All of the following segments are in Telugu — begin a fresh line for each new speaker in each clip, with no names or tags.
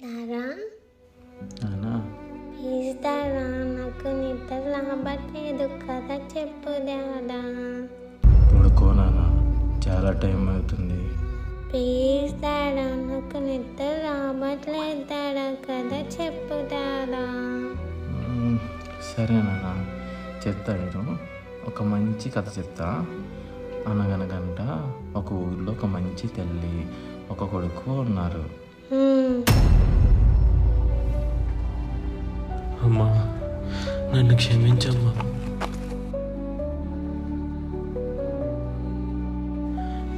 దారా
నానా
ప్లీజ్ దారా, నాకు నిద్ర రాబట్లేదు కదా, చెప్పు దారా.
పడుకో నానా, చాలా టైం అవుతుంది.
ప్లీజ్ దారా, నాకు నిద్ర రాబట్లేదు దారా, కదా చెప్పు దారా.
సరే నాన్న, చెప్తా నేను. ఒక మంచి కథ చెప్తా. అనగనగంట ఒక ఊళ్ళో ఒక మంచి తల్లి, ఒక కొడుకు ఉన్నారు.
అమ్మా, నన్ను క్షమించమ్మా.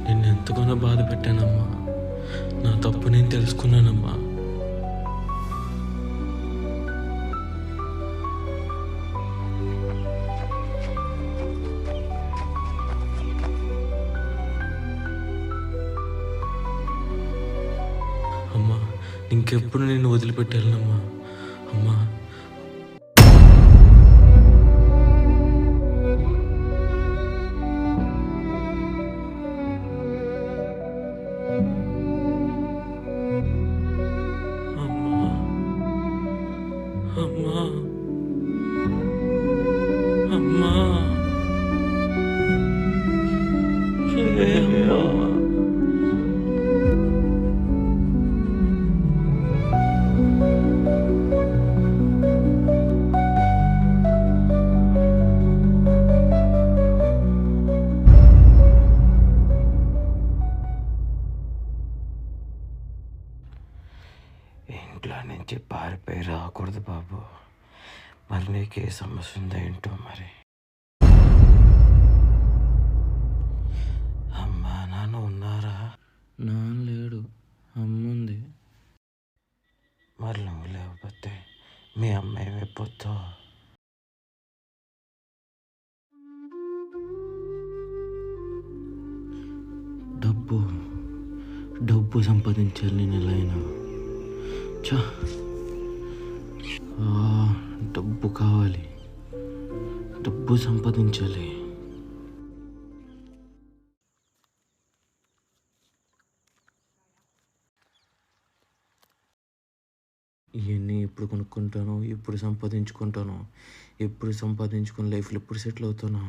నిన్ను ఎంతగానో బాధ పెట్టానమ్మా. నా తప్పు నేను తెలుసుకున్నానమ్మా. అమ్మా, ఇంకెప్పుడు నిన్ను వదిలిపెట్టాలనమ్మా. అమ్మా, అమ్మా, అమ్మా, ఇంట్లో నుంచి పారిపోయి రాకూడదు బాబు. మరి నీకే సమస్య ఉందో ఏంటో మరి. అమ్మా నాన్న ఉన్నారా?
నాన్న లేడు, అమ్ముంది.
మరి నువ్వు లేకపోతే మీ అమ్మ ఏమైపోతావు?
డబ్బు సంపాదించాలి నేను ఎలా అయినా. డబ్బు కావాలి, డబ్బు సంపాదించాలి. ఇవన్నీ ఎప్పుడు కొనుక్కుంటాను, ఎప్పుడు సంపాదించుకుంటాను, ఎప్పుడు సంపాదించుకుని లైఫ్లో ఎప్పుడు సెటిల్ అవుతాను.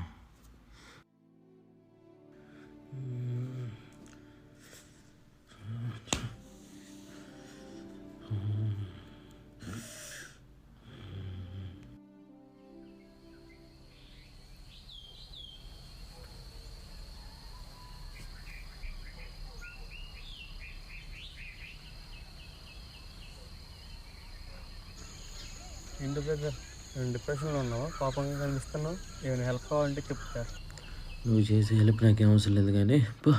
ఏంటి బ్రదర్, నేను డిప్రెషన్లో ఉన్నావు, పాపంగా కనిపిస్తున్నావు. ఏమైనా హెల్ప్ కావాలంటే చెప్తా.
నువ్వు చేసే హెల్ప్ నాకేం అవసరం లేదు కానీ పో.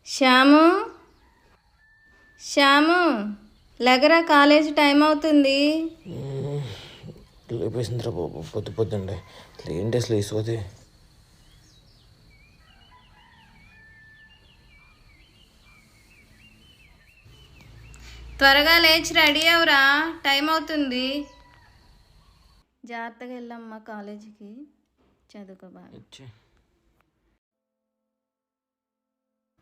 శ్యాము, శ్యాము లెగరా, కాలేజీ టైం అవుతుంది.
లేపేసిందిరా బాబు, పొద్దుండే. ఏంటి అసలు ఈ సోది?
త్వరగా లేచి రెడీ అవురా, టైం అవుతుంది. జాగ్రత్తగా వెళ్ళమ్మా కాలేజీకి, చదువుకో బాగా.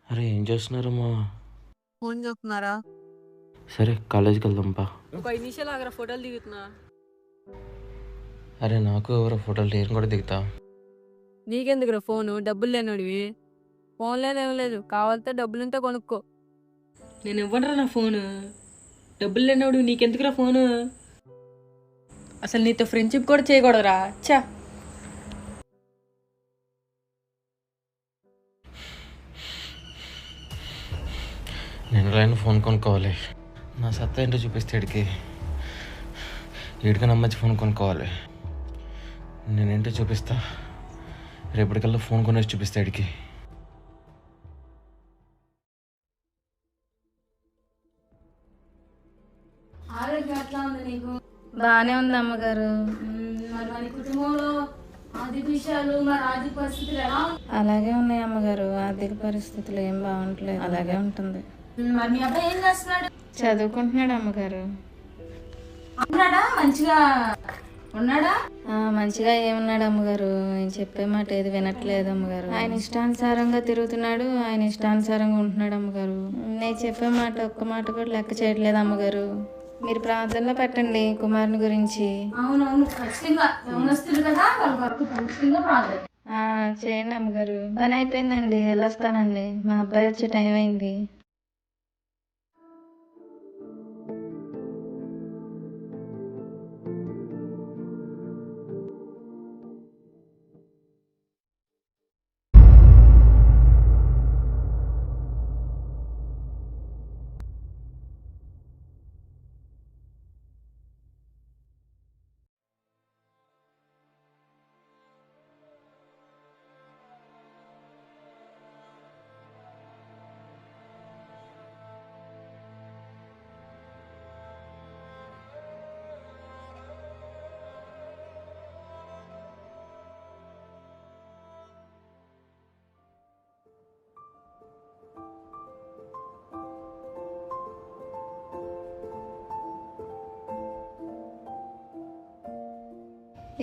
అరే ఏం చేస్తున్నారమ్మా?
ఫోన్ చూస్తున్నారా?
సరే కాలేజీకి వెళ్దాంపా.
ఒక 5 నిమిషాలు ఆగరా, ఫోటోలు దిగుతున్నా.
అరే నాకు ఎవరో ఫోటోలు నేను కూడా దిగుతా.
నీకెందుకురా ఫోను? డబ్బులు లేనోడివి. ఫోన్ లేదేం లేదు, కావాలంటే డబ్బులుంటే కొనుక్కో.
నేను ఇవ్వనరా నా ఫోను. డబ్బులు లేనోడు నీకెందుకురా ఫోను? అసలు నీతో ఫ్రెండ్షిప్ కూడా చేయకూడదురా. చా,
నేను లైన్ ఫోన్ కొనుక్కోవాలి. నా సత్తా ఏంటో చూపిస్తే ఏడికి నమ్మచ్చి ఫోన్ కొనుక్కోవాలి. నేనేంటో చూపిస్తా. రేపటికల్లా ఫోన్ కొనేసి చూపిస్తా ఏడికి.
ఆరోగ్యం ఎట్లా ఉంది నీకు? బాగానే ఉంది అమ్మగారు.
మరి మన కుటుంబంలో ఆర్థిక విషయాలు, మరి ఆర్థిక పరిస్థితులు ఎలా?
అలాగే ఉన్నాయి అమ్మగారు, ఆర్థిక పరిస్థితులు ఏం బాగుంటలేదు, అలాగే ఉంటుంది.
మరి మీ అబ్బాయి ఏం చేస్తున్నాడు?
చదువుకుంటున్నాడు అమ్మగారు.
అంటున్నాడా? మంచిగా
మంచిగా ఏమన్నాడు అమ్మగారు? నేను చెప్పే మాట ఏది వినట్లేదు అమ్మగారు. ఆయన ఇష్టానుసారంగా తిరుగుతున్నాడు, ఆయన ఇష్టానుసారంగా ఉంటున్నాడు అమ్మగారు. నేను చెప్పే మాట ఒక్క మాట కూడా లెక్క చేయట్లేదు అమ్మగారు. మీరు ప్రార్థనలో పెట్టండి కుమారుని గురించి. చేయండి అమ్మగారు. పని అయిపోయిందండి, వెళ్ళొస్తానండి. మా అబ్బాయి వచ్చే టైం అయింది.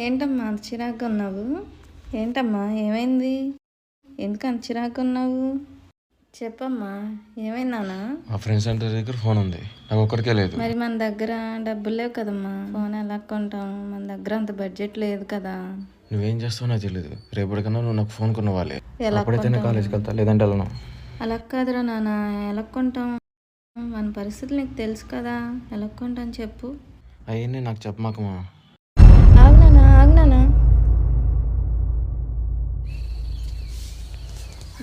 ఏంటమ్మా అంత చిరాగ్గా ఉన్నావు? ఏంటమ్మా ఏమైంది? ఎందుకు అంత చిరాగ్గా ఉన్నావు? చెప్పమ్మా ఏమైందానా?
మా ఫ్రెండ్స్ అందరి దగ్గర ఫోన్ ఉంది, నాకు ఒక్కడికే లేదు.
మరి మన దగ్గర డబ్బులు లేవు కదమ్మా, ఫోన్ ఎలా కొంటాం? మన దగ్గర అంత బడ్జెట్ లేదు కదా.
నువ్వేం చేస్తావు నాకు తెలియదు. రేపటికన్నా నువ్వు నాకు ఫోన్ కొనవాలి.
ఎలా
అప్పుడైతే కాలేజ్కి వెళ్తా, లేదంటే వెళ్ళను.
అలా కాదురా నాన్న, ఎలా కొంటాం? మన పరిస్థితులు నీకు తెలుసు కదా, ఎలా కొంటాం చెప్పు.
అవన్నీ నాకు చెప్పమాకమా.
ఆగ్నానా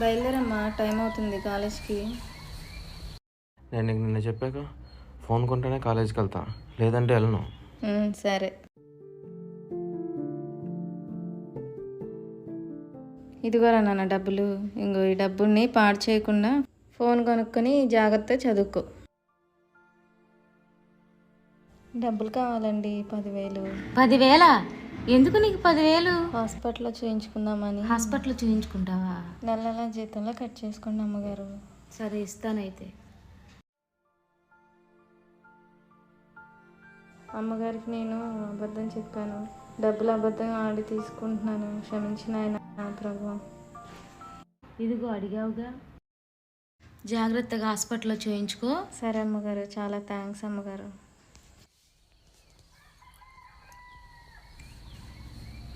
బయలుదేరమ్మా, టైం అవుతుంది కాలేజ్కి.
నేను నీకు నిన్న చెప్పాక ఫోన్ కొంటేనే కాలేజ్కి వెళ్తా, లేదంటే వెళ్ళను.
సరే. ఇదిగోరా నాన్న డబ్బులు. ఇంకో ఈ డబ్బుని పాడు చేయకుండా ఫోన్ కొనుక్కొని జాగ్రత్తగా చదువుకో. డబ్బులు కావాలండి, 10,000.
10,000? ఎందుకు నీకు 10,000?
హాస్పిటల్లో చూయించుకుందామని.
హాస్పిటల్లో చూయించుకుంటావా?
నెల నెల జీతంలో కట్ చేసుకోండి అమ్మగారు.
సరే ఇస్తానైతే.
అమ్మగారికి నేను అబద్ధం చెప్పాను, డబ్బులు అబద్ధం ఆడి తీసుకుంటున్నాను, క్షమించిన ఆయన ప్రభు.
ఇదిగో అడిగావుగా, జాగ్రత్తగా హాస్పిటల్లో చూయించుకో.
సరే అమ్మగారు, చాలా థ్యాంక్స్ అమ్మగారు.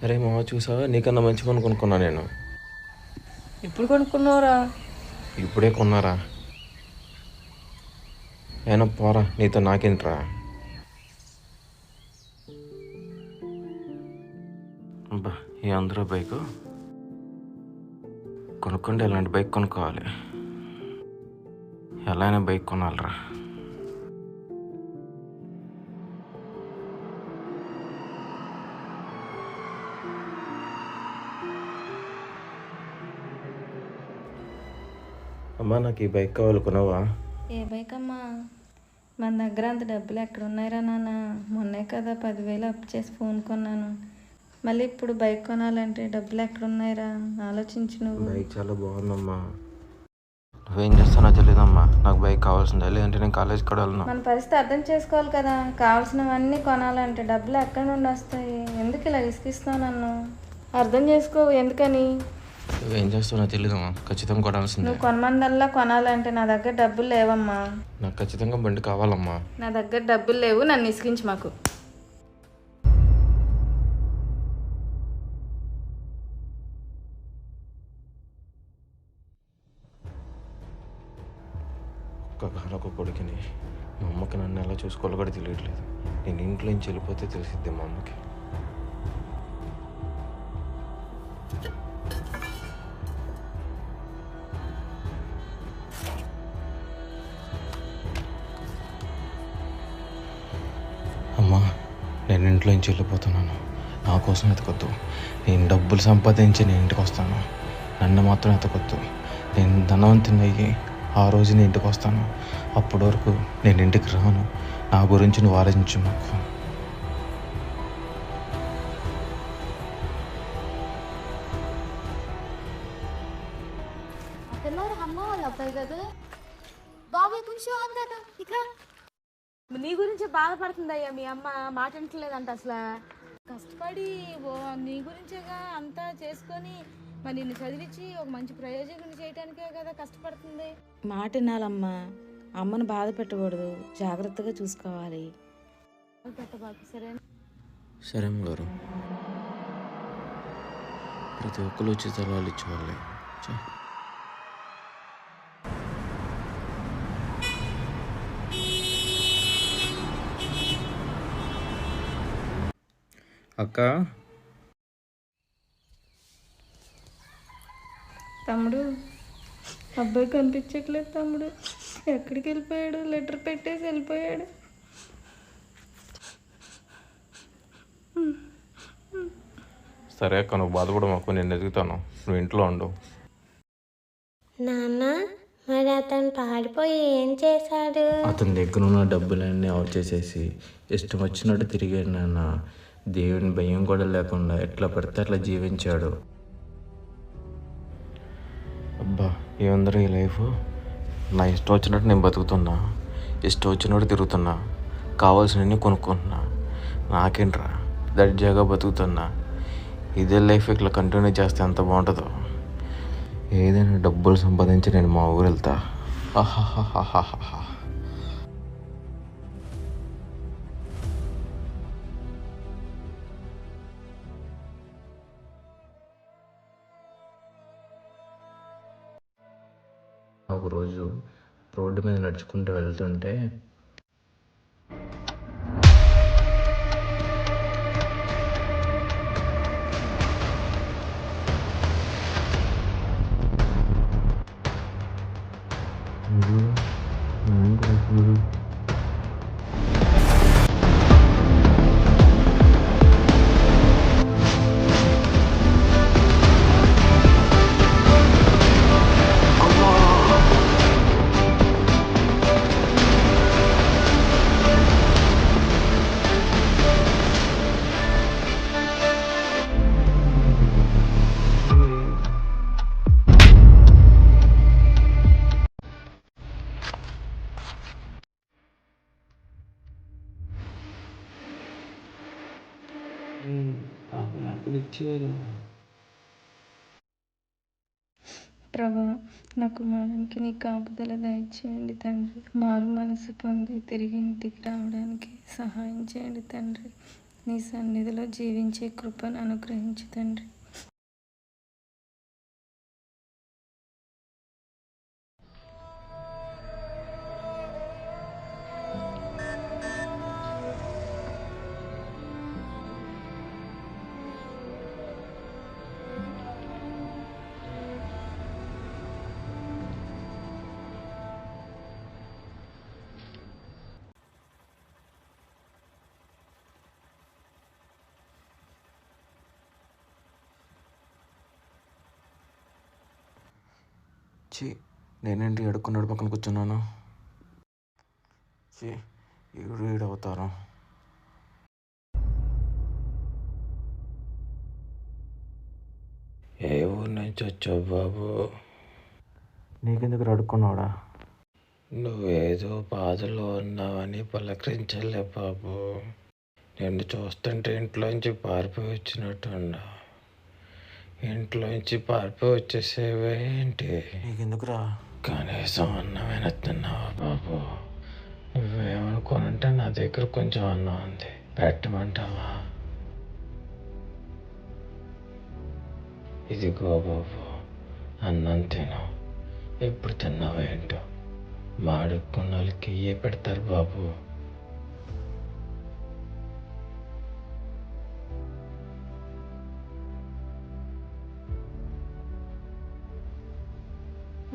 అరే మామ, చూసావా, నీకన్నా మంచి ఫోన్ కొనుక్కున్నా నేను.
ఇప్పుడు కొనుక్కున్నావురా?
ఇప్పుడే కొన్నారా? అయినా పోరా, నీతో నాకేంట్రా. అబ్బా, ఈ ఆంధ్ర బైక్ కొనుక్కుంటే ఇలాంటి బైక్ కొనుక్కోవాలి. ఎలా అయినా బైక్ కొనాలిరా. అమ్మా, నాకు ఈ బైక్ కావాలి, కొనవా?
ఏ బైక్ అమ్మా? మన దగ్గర అంత డబ్బులు ఎక్కడ ఉన్నాయిరా నాన్న? మొన్నే కదా 10,000 అప్పు చేసి ఫోన్ కొన్నాను. మళ్ళీ ఇప్పుడు బైక్ కొనాలంటే డబ్బులు ఎక్కడ ఉన్నాయిరా? ఆలోచించు నువ్వు.
బైక్ చాలా బాగుందమ్మా. నువ్వేం చేస్తానో తెలియదమ్మా, నాకు బైక్ కావాల్సిందే, లేదంటే నేను కాలేజ్కి కూడా వెళ్ళను.
మన పరిస్థితి అర్థం చేసుకోవాలి కదా. కావాల్సినవన్నీ కొనాలంటే డబ్బులు ఎక్కడి నుండి వస్తాయి? ఎందుకు ఇలా విసిగిస్తావు నన్ను? అర్థం చేసుకో. ఎందుకని?
నువ్వేం చేస్తానో తెలియదమ్మా, ఖచ్చితంగా కొనాల్సిందే.
నువ్వు కొనమందల్లా కొనాలంటే నా దగ్గర డబ్బులు లేవమ్మా.
నాకు ఖచ్చితంగా బండి కావాలమ్మా.
నా దగ్గర డబ్బులు లేవు, నన్ను విసిగించు మాకు.
ఒక్క కొడుకుని, మా అమ్మకి నన్ను ఎలా చూసుకోవాలో కూడా తెలియట్లేదు. నేను ఇంట్లో నుంచి వెళ్ళిపోతే తెలిసిద్ది మా అమ్మకి. అమ్మా, నేను ఇంట్లో నుంచి వెళ్ళిపోతున్నాను. నా కోసం ఎతకొద్దు. నేను డబ్బులు సంపాదించి నేను ఇంటికి వస్తాను. నన్ను మాత్రం ఎతకొద్దు. నేను ధనవంతుని అయ్యి ఆ రోజు నేను ఇంటికి వస్తాను. అప్పటి వరకు నేను ఇంటికి రాను. నా గురించి నువ్వు ఆలోచించు మాకు.
నీ గురించి బాధపడుతుందయ్యా మీ అమ్మ, మాట వింటలేదంట అసలు.
కష్టపడి నీ గురించేగా అంతా చేసుకొని మరి నిన్ను చదివించి ఒక మంచి ప్రయోజనం చేయడానికే కదా కష్టపడుతుంది.
మాట వినాలమ్మా, అమ్మను బాధ పెట్టకూడదు, జాగ్రత్తగా చూసుకోవాలి.
పెట్టబాకు సరేనా?
సరే అమ్మగారు, ప్రతి ఒక్కరు వచ్చి తలాలు ఇచ్చేవాళ్ళే.
అక్క,
తమ్ముడు, అబ్బాయి కనిపించట్లేదు తమ్ముడు. ఎక్కడికి వెళ్ళిపోయాడు? లెటర్ పెట్టేసి వెళ్ళిపోయాడు.
సరే అక్క, నువ్వు బాధపడమాకు, నేను ఎదుగుతాను, నువ్వు ఇంట్లో ఉండు.
నాన్న, మరి అతను పారిపోయి ఏం చేశాడు?
అతని దగ్గర ఉన్న డబ్బులన్నీ అవుట్ చేసేసి ఇష్టం వచ్చినట్టు తిరిగాడు నాన్న. దేవుని భయం కూడా లేకుండా ఎట్లా పడితే అట్లా జీవించాడు.
అబ్బా, ఏముందరూ ఈ లైఫ్? నా ఇష్టం వచ్చినట్టు నేను బతుకుతున్నా, ఇష్టం వచ్చినట్టు తిరుగుతున్నా, కావాల్సినవన్నీ కొనుక్కుంటున్నా. నాకేంట్రా, దర్జాగా బతుకుతున్నా. ఇదే లైఫ్ ఇట్లా కంటిన్యూ చేస్తే ఎంత బాగుంటుందో. ఏదైనా డబ్బులు సంపాదించి నేను మా ఊరు వెళ్తా. ఆహాహాహాహా.
ఒకరోజు రోడ్డు మీద నడుచుకుంటూ వెళ్తుంటే
ప్రభా, నా కుమారునికి నీ కాపుదల దయచేయండి తండ్రి. మారు మనసు పొంది తిరిగి ఇంటికి రావడానికి సహాయం చేయండి తండ్రి. నీ సన్నిధిలో జీవించే కృపను అనుగ్రహించు తండ్రి.
నేనేంటి అడుక్కున్నాడు పక్కన కూర్చున్నాను. ఈడవుతారు. ఏ ఊరు నుంచి వచ్చావు బాబు? నీకెందుకు అడుక్కున్నావుడా? నువ్వేదో బాధలో ఉన్నావని పలకరించలే బాబు. నిన్ను చూస్తుంటే ఇంట్లోంచి పారిపోయి వచ్చినట్టున్నా. ఇంట్లోంచి పారిపోయి వచ్చేసేవే ఏంటి? నీకెందుకురా? కనీసం అన్నమైనా తిన్నావా బాబు? నువ్వేమనుకోనంటే నా దగ్గర కొంచెం అన్నం ఉంది, పెట్టమంటావా? ఇదిగో బాబు, అన్నం తిను. ఎప్పుడు తిన్నావా ఏంటో? మాడుకున్న వాళ్ళకి ఇయ్యే పెడతారు బాబు.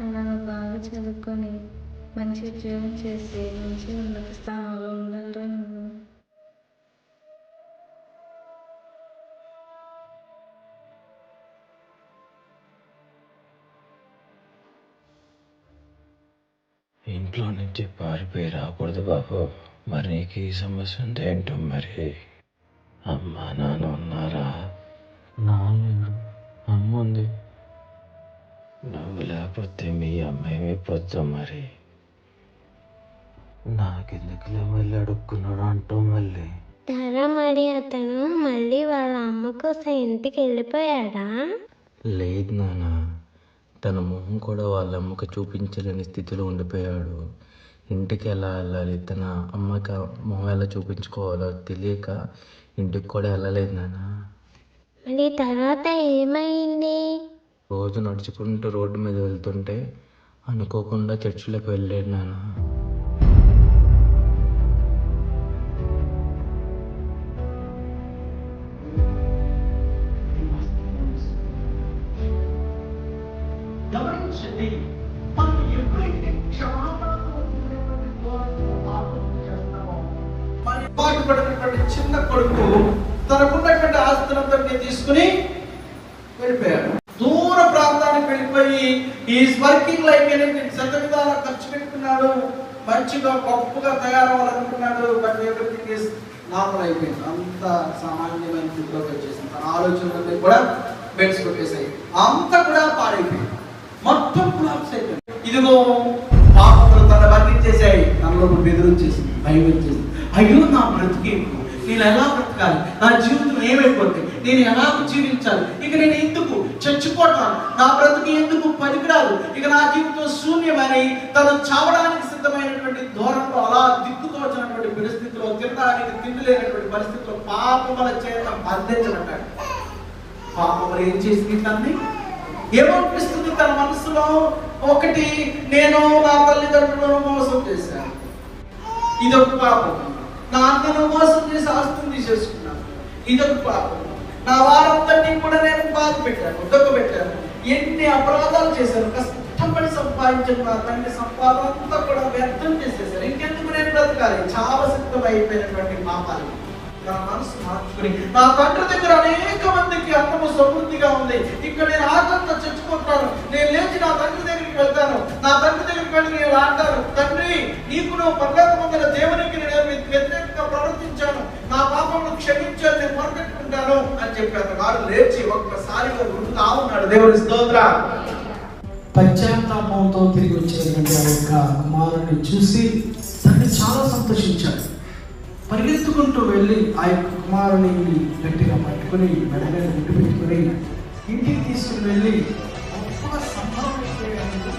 అలా బాగా చదువుకొని మంచి ఉద్యోగం చేసి మంచి ఉన్నత స్థానంలో ఉండాలి. నువ్వు
ఇంట్లో నుంచి పారిపోయి రాకూడదు బాబు. మరి నీకు ఈ సమస్య ఉంది ఏంటో మరి? అమ్మ నాన్న ఉన్నారా? నాన్న, అమ్మ ఉంది. నువ్వు లేకపోతే మీ అమ్మాయి పొద్దు మరి. నాకెందుకులే మళ్ళీ అడుక్కున్నాడు అంటావు మళ్ళీ.
ధర మరి అతను మళ్ళీ వాళ్ళ అమ్మ కోసం ఇంటికి వెళ్ళిపోయాడా?
లేదు నాన్న, తన మొహం కూడా వాళ్ళ అమ్మకి చూపించలేని స్థితిలో ఉండిపోయాడు. ఇంటికి ఎలా వెళ్ళాలి, తన అమ్మకి మొహం ఎలా చూపించుకోవాలో తెలియక ఇంటికి కూడా వెళ్ళలేదు నాన్న.
మరి తర్వాత ఏమైంది?
రోజు నడుచుకుంటూ రోడ్డు మీద వెళ్తుంటే అనుకోకుండా చర్చిలోకి వెళ్ళాడు నాన్న.
చిన్న కొడుకు తనకున్నటువంటి ఆస్తులంతా తీసుకుని వెళ్ళిపోయాడు. దూర ప్రాంతానికి వెళ్ళిపోయి ఈజ్ వర్కింగ్ లైక్ శత విధాలా ఖర్చు పెట్టుకున్నాడు, మంచిగా గొప్పగా తయారవ్వాలనుకున్నాడు. బట్ ఎవ్రీథింగ్ ఈజ్ నార్మల్ అయిపోయింది. అంత సామాన్యమైన స్థితిలోకి వచ్చేసింది. తన ఆలోచనలన్నీ కూడా బెడ్స్ కొట్టేసాయి. అంతా కూడా పాడైపోయింది, మొత్తం కొలాప్స్ అయిపోయింది. ఇదిగో పాపములు తన వర్ణించేసాయి. తనలో బెదిరించేసింది, భయం వచ్చేసింది. అయ్యో నా బ్రతికి నేను ఎలా బ్రతకాలి, నా జీవితం ఏమైపోతుంది, నేను ఎలా జీవించాలి, ఇక నేను ఎందుకు చచ్చిపోతాను, నా బ్రతికి ఎందుకు పనికిరాదు, ఇక నా జీవితం శూన్యమని తను చావడానికి సిద్ధమైనటువంటి దూరంలో అలా దిక్కుతోచినటువంటి పరిస్థితిలో, తినడానికి తిండి లేనటువంటి పరిస్థితిలో పాపముల చేత బంధించబడ్డాడు. పాపములు ఏం చేసింది? తన్ని ఏమనిపిస్తుంది తన మనసులో? ఒకటి, నేను నా తల్లిదండ్రులను మోసం చేశాను, ఇదొక పాపం. నా అన్నను మోసం చేసి ఆస్తులు తీసేసుకున్నాను, ఇదొక పాపం. నా వారందరినీ కూడా నేను బాధ పెట్టాను, పెట్టాను. ఎన్ని అపరాధాలు చేశాను, కష్టపడి సంపాదించిన నా తండ్రి సంపాదన అంతా కూడా వ్యర్థం చేసేసాను. ఇంకెందుకు నేను బ్రతకాలి? చాలా సిద్ధం అయిపోయినటువంటి పాపాలు నా మనసు మార్చుకుని, నా తండ్రి దగ్గర అనేక మందికి అన్నము సమృద్ధిగా ఉంది, ఇక్కడ నేను ఆకలితో చచ్చిపోతాను, నేను లేచి నా తండ్రి దగ్గరికి వెళ్తాను, నా తండ్రి దగ్గరికి వెళ్ళి నేను అంటాను, తండ్రి నీకు నువ్వు పరలోకమందున దేవునికి నేను వ్యతిరేకంగా ప్రవర్తించాను, నా పాపమును క్షమించాను, నేను మొరపెట్టుకుంటాను అని చెప్పాను. వాడు లేచి ఒక్కసారిగా ఉరుకుతా ఉన్నాడు. దేవుని స్తోత్రం. పశ్చాత్తాపంతో తిరిగి వచ్చేటువంటి ఆ యొక్క కుమారుని చూసి తండ్రి చాలా సంతోషించాడు. పరిగెత్తుకుంటూ వెళ్ళి ఆ యొక్క కుమారుని గట్టిగా పట్టుకుని మెడగా గుడ్డు పెట్టుకుని ఇంటికి తీసుకుని వెళ్ళి గొప్పగా సంభావన చేయడానికి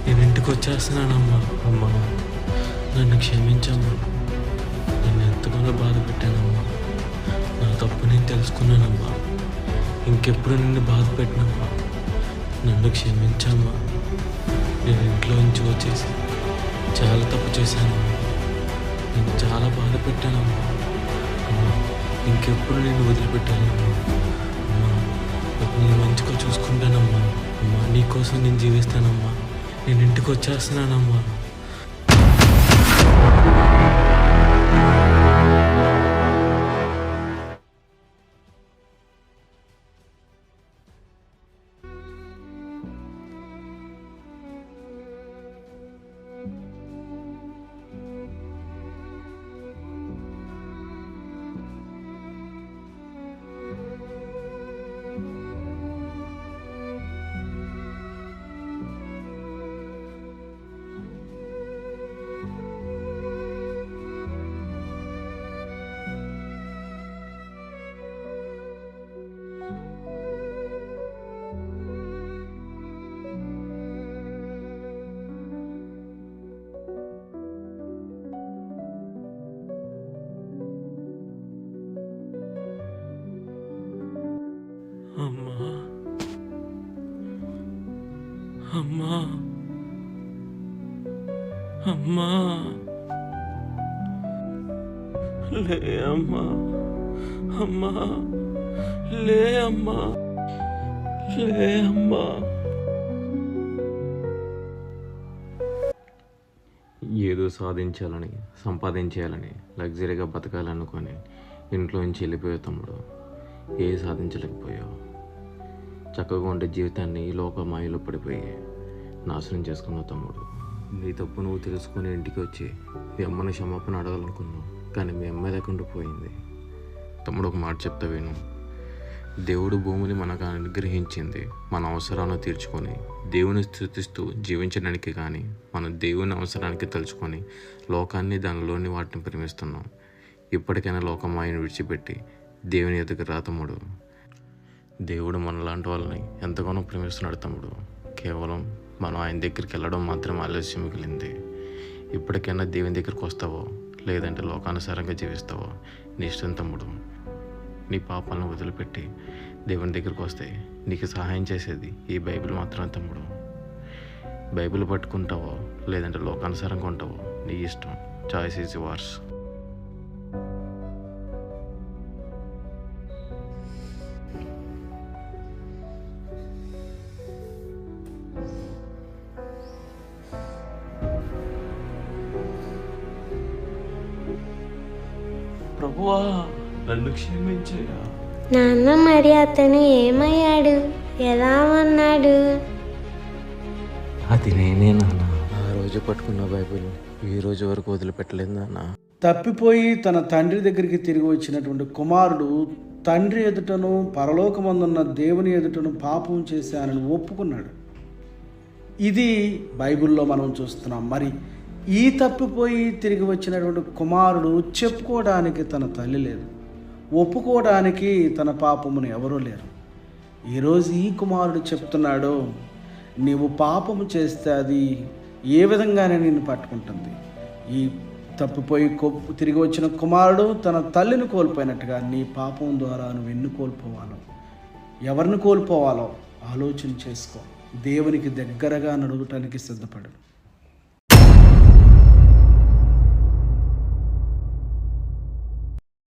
నేను ఇంటికి వచ్చేస్తున్నానమ్మా. అమ్మా నన్ను క్షమించమ్మా, నన్ను ఎంతగానో బాధ పెట్టానమ్మా, నా తప్పు నేను తెలుసుకున్నానమ్మా, ఇంకెప్పుడు నిన్ను బాధ పెట్టినమ్మా, నన్ను క్షమించమ్మా. నేను ఇంట్లో నుంచి వచ్చేసి చాలా తప్పు చేశానమ్మా, నేను చాలా బాధ పెట్టానమ్మా. అమ్మా ఇంకెప్పుడు నేను వదిలిపెట్టానమ్మా. అమ్మా నేను మంచిగా చూసుకుంటానమ్మా. అమ్మా నీకోసం నేను జీవిస్తానమ్మా. నేను ఇంటికి వచ్చేస్తున్నానమ్మా. అమ్మా అమ్మా అమ్మా లే అమ్మా, అమ్మా లే అమ్మా, లే అమ్మా. ఏదో సాధించాలని, సంపాదించేయాలని, లగ్జరీగా బతకాలనుకొని ఇంట్లో నుంచి వెళ్ళిపోయావు తమ్ముడు. ఏ సాధించలేకపోయావు. చక్కగా ఉండే జీవితాన్ని ఈ లోకమాయలో పడిపోయి నాశనం చేసుకున్నావు తమ్ముడు. నీ తప్పు నువ్వు తెలుసుకుని ఇంటికి వచ్చి మీ అమ్మని క్షమాపణ అడగాలనుకున్నావు, కానీ మీ అమ్మాయి లేకుండా పోయింది. తమ్ముడు ఒక మాట చెప్తా విను. దేవుడు భూమిని మనకు అనుగ్రహించింది మన అవసరాలను తీర్చుకొని దేవుని స్తుతిస్తూ జీవించడానికి, కానీ మనం దేవుని అవసరానికి తలుచుకొని లోకాన్ని దానిలోని వాటిని ప్రేమిస్తున్నాం. ఇప్పటికైనా లోకమాయను విడిచిపెట్టి దేవుని ఎదుగు రా తమ్ముడు. దేవుడు మనలాంటి వాళ్ళని ఎంతగానో ప్రేమిస్తున్నాడు తమ్ముడు. కేవలం మనం ఆయన దగ్గరికి వెళ్ళడం మాత్రం ఆలస్యం మిగిలింది. ఇప్పటికైనా దేవుని దగ్గరికి వస్తావో లేదంటే లోకానుసారంగా జీవిస్తావో నీ ఇష్టం తమ్ముడు. నీ పాపాలను వదిలిపెట్టి దేవుని దగ్గరికి వస్తే నీకు సహాయం చేసేది ఈ బైబిల్ మాత్రమే తమ్ముడు. బైబిల్ పట్టుకుంటావో లేదంటే లోకానుసారంగా ఉంటావో నీ ఇష్టం. Choice is yours. ప్రభువా నన్ను క్షమించయ్యా.
నాన్న మరి అతను ఏమయ్యాడు, ఎలా ఉన్నాడు?
అది నేనే నాన్న. ఆ రోజు పట్టుకున్న బైబిల్ ఈ రోజు వరకు వదిలిపెట్టలేదు నాన్న.
తప్పిపోయి తన తండ్రి దగ్గరికి తిరిగి వచ్చినటువంటి కుమారుడు తండ్రి ఎదుటను పరలోకమందున్న దేవుని ఎదుటను పాపం చేశానని ఒప్పుకున్నాడు. ఇది బైబిల్లో మనం చూస్తున్నాం. మరి ఈ తప్పిపోయి తిరిగి వచ్చినటువంటి కుమారుడు చెప్పుకోవడానికి తన తల్లి లేదు, ఒప్పుకోవడానికి తన పాపమును ఎవరూ లేరు. ఈరోజు ఈ కుమారుడు చెప్తున్నాడు, నీవు పాపము చేస్తే అది ఏ విధంగానే నిన్ను పట్టుకుంటుంది. ఈ తప్పిపోయి తిరిగి వచ్చిన కుమారుడు తన తల్లిని కోల్పోయినట్టుగా నీ పాపం ద్వారా నువ్వు ఎన్ని కోల్పోవాలో, ఎవరిని కోల్పోవాలో ఆలోచన చేసుకో. దేవునికి దగ్గరగా నడవటానికి సిద్ధపడు.